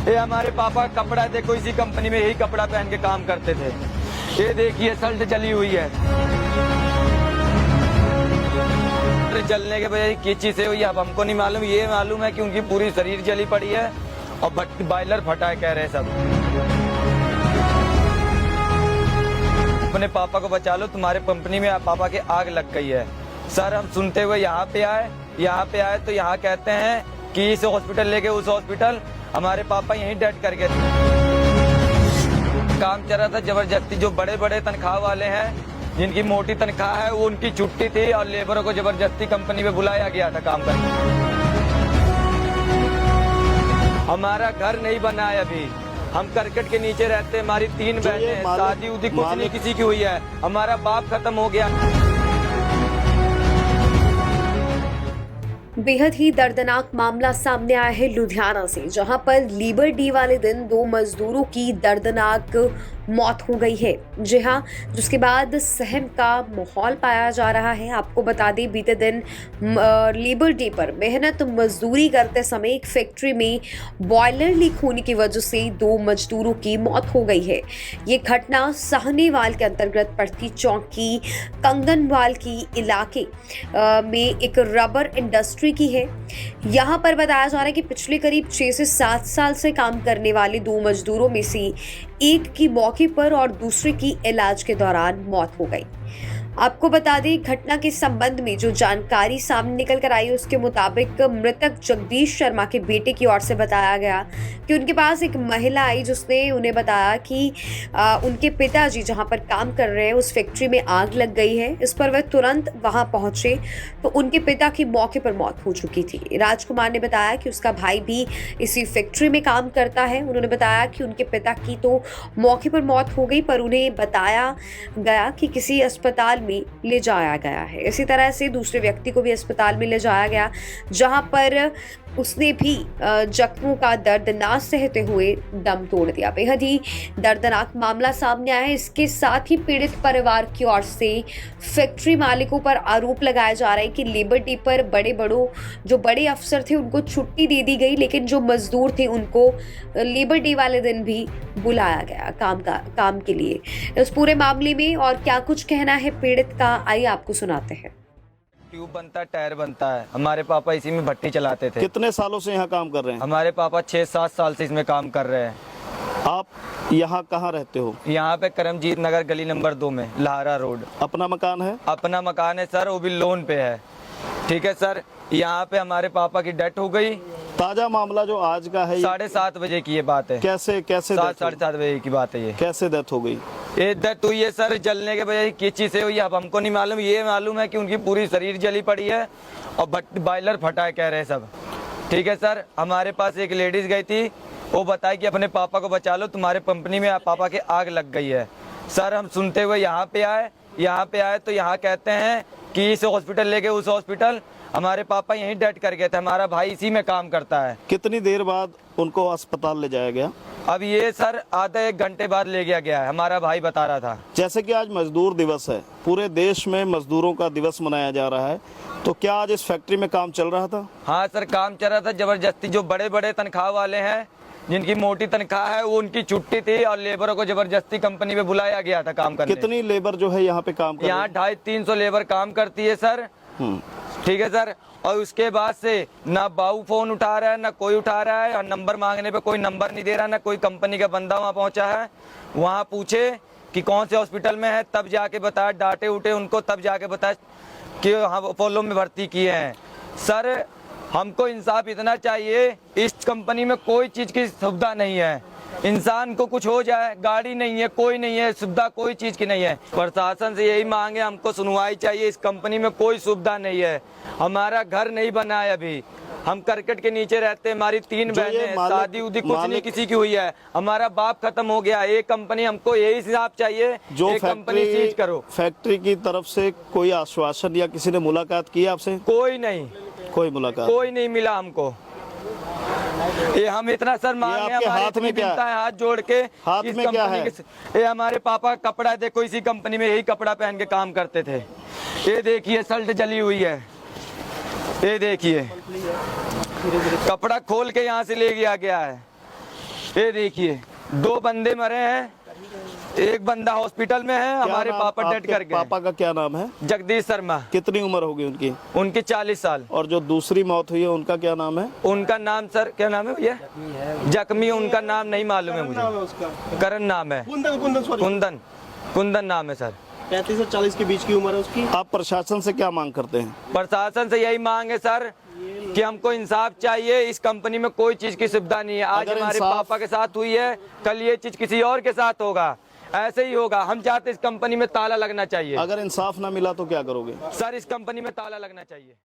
ये हमारे पापा कपड़ा देखो, इसी कंपनी में यही कपड़ा पहन के काम करते थे। ये देखिए शर्ट जली हुई है, जलने के वजह किस चीज से हुई है अब हमको नहीं मालूम। ये मालूम है कि उनकी पूरी शरीर जली पड़ी है और बॉयलर फटा है, कह रहे हैं सब। अपने पापा को बचा लो, तुम्हारे कंपनी में पापा के आग लग गई है। सर हम सुनते हुए यहाँ पे आए तो यहाँ कहते हैं कि इस हॉस्पिटल लेके उस हॉस्पिटल, हमारे पापा यहीं डेड कर गए। काम चल रहा था जबरदस्ती, जो बड़े बड़े तनख्वाह वाले हैं जिनकी मोटी तनख्वाह है वो उनकी छुट्टी थी और लेबरों को जबरदस्ती कंपनी में बुलाया गया था काम करने। हमारा घर नहीं बना है अभी, हम करकट के नीचे रहते हैं। हमारी 3 बहनें, शादी उदी कुछ नहीं किसी की हुई है। हमारा बाप खत्म हो गया। बेहद ही दर्दनाक मामला सामने आया है लुधियाना से, जहां पर लीबर डे वाले दिन 2 मजदूरों की दर्दनाक मौत हो गई है। जी हाँ, जिसके बाद सहम का माहौल पाया जा रहा है। आपको बता दें, बीते दिन लीबर डे पर मेहनत मजदूरी करते समय एक फैक्ट्री में बॉयलर लीक होने की वजह से 2 मजदूरों की मौत हो गई है। ये घटना साहनेवाल के अंतर्गत पड़ती चौकी कंगनवाल की इलाके में एक रबर इंडस्ट्री की है। यहाँ पर बताया जा रहा है कि पिछले करीब 6 से 7 साल से काम करने वाले 2 मजदूरों में से एक की मौके पर और दूसरे की इलाज के दौरान मौत हो गई। आपको बता दें, घटना के संबंध में जो जानकारी सामने निकल कर आई उसके मुताबिक मृतक जगदीश शर्मा के बेटे की ओर से बताया गया कि उनके पास एक महिला आई जिसने उन्हें बताया कि उनके पिताजी जहां पर काम कर रहे हैं उस फैक्ट्री में आग लग गई है। इस पर वह तुरंत वहां पहुंचे तो उनके पिता की मौके पर मौत हो चुकी थी। राजकुमार ने बताया कि उसका भाई भी इसी फैक्ट्री में काम करता है। उन्होंने बताया कि उनके पिता की तो मौके पर मौत हो गई, पर उन्हें बताया गया कि किसी अस्पताल में ले जाया गया है। इसी तरह से दूसरे व्यक्ति को भी अस्पताल में ले जाया गया, जहां पर उसने भी जख्मों का दर्द ना सहते हुए दम तोड़ दिया। बेहद ही दर्दनाक मामला सामने आया है। इसके साथ ही पीड़ित परिवार की ओर से फैक्ट्री मालिकों पर आरोप लगाया जा रहा है कि लेबर डे पर जो बड़े अफसर थे उनको छुट्टी दे दी गई, लेकिन जो मजदूर थे उनको लेबर डे वाले दिन भी बुलाया गया काम के लिए। इस पूरे मामले में और क्या कुछ कहना है पीड़ित का, आइए आपको सुनाते हैं। ट्यूब बनता है, टायर बनता है। हमारे पापा इसी में भट्टी चलाते थे। कितने सालों से यहाँ काम कर रहे हैं? हमारे पापा 6-7 साल से इसमें काम कर रहे हैं। आप यहाँ कहाँ रहते हो? यहाँ पे करमजीत नगर गली नंबर 2 में, लाहरा रोड। अपना मकान है? अपना मकान है सर, वो भी लोन पे है। ठीक है सर, यहाँ पे हमारे पापा की डेथ हो गई। ताजा मामला जो आज का है, 7:30 बजे की ये बात है। कैसे 7-7:30 बजे की बात है ये। कैसे डेथ हो गई? ये डेथ हुई है सर, जलने के वजह किस चीज से हुई है अब हमको नहीं मालूम। ये मालूम है कि उनकी पूरी शरीर जली पड़ी है और बॉयलर फटा है, कह रहे हैं सब। ठीक है सर, हमारे पास एक लेडीज गई थी, वो बताई कि अपने पापा को बचा लो, तुम्हारे कंपनी में पापा के आग लग गई है। सर हम सुनते हुए यहाँ पे आए तो यहाँ कहते हैं कि इस हॉस्पिटल लेके उस हॉस्पिटल, हमारे पापा यहीं डेड कर गए थे। हमारा भाई इसी में काम करता है। कितनी देर बाद उनको अस्पताल ले जाया गया? अब ये सर आधा 1 घंटे बाद ले गया है, हमारा भाई बता रहा था। जैसे कि आज मजदूर दिवस है, पूरे देश में मजदूरों का दिवस मनाया जा रहा है, तो क्या आज इस फैक्ट्री में काम चल रहा था? हाँ सर, काम चल रहा था जबरदस्ती, जो बड़े बड़े तनख्वाह वाले हैं जिनकी मोटी तनख्वाह है वो उनकी छुट्टी थी और लेबरों को जबरदस्ती कंपनी में बुलाया गया था काम करने। कितनी लेबर जो है यहाँ पे काम कर? यहाँ 250-300 लेबर काम करती है सर। ठीक है सर, और उसके बाद से ना बाऊ फोन उठा रहा है, ना कोई उठा रहा है, और नंबर मांगने पे कोई नंबर नहीं दे रहा, ना कोई कंपनी का बंदा वहाँ पहुँचा है। वहाँ पूछे कि कौन से हॉस्पिटल में है, तब जाके बताया, डांटे उठे उनको, तब जाके बताया कि हम अपोलो में भर्ती किए हैं। सर हमको इंसाफ इतना चाहिए, इस कंपनी में कोई चीज़ की सुविधा नहीं है। इंसान को कुछ हो जाए, गाड़ी नहीं है, कोई नहीं है, सुविधा कोई चीज़ की नहीं है। प्रशासन से यही मांगे, हमको सुनवाई चाहिए। इस कंपनी में कोई सुविधा नहीं है। हमारा घर नहीं बना है अभी, हम करकट के नीचे रहते हैं। हमारी 3 बहनें, शादी उदी कुछ नहीं किसी की हुई है। हमारा बाप खत्म हो गया। ये कंपनी, हमको यही हिसाब चाहिए, जो कंपनी सीज करो। फैक्ट्री की तरफ से कोई आश्वासन या किसी ने मुलाकात की आपसे? कोई नहीं, कोई मुलाकात कोई नहीं मिला हमको। ये हम इतना सर मांगे, आपके हाथ में क्या है? हाथ जोड़ के, हाथ में क्या है? ये हमारे पापा कपड़ा देखो, इसी कंपनी में यही कपड़ा पहन के काम करते थे। ये देखिए शर्ट जली हुई है, ये देखिए कपड़ा खोल के यहाँ से ले गया है। ये देखिए 2 बंदे मरे हैं, एक बंदा हॉस्पिटल में है, क्या हमारे नाम- पापा डेड आपके कर गए। पापा का क्या नाम है? जगदीश शर्मा, कितनी उम्र होगी उनकी? उनकी 40 साल। और जो दूसरी मौत हुई है उनका क्या नाम है? उनका नाम सर क्या नाम है भैया? जख्मी, उनका नाम नहीं मालूम है मुझे। करण नाम है, कुंदन नाम है सर। 35 और 40 के बीच की उम्र है उसकी। आप प्रशासन से क्या मांग करते हैं? प्रशासन से यही मांग है सर कि हमको इंसाफ चाहिए। इस कंपनी में कोई चीज की सुविधा नहीं है। आज अगर हमारे इंसाफ- पापा के साथ हुई है, कल ये चीज किसी और के साथ होगा, ऐसे ही होगा। हम चाहते इस कंपनी में ताला लगना चाहिए अगर इंसाफ ना मिला तो क्या करोगे? सर, इस कंपनी में ताला लगना चाहिए।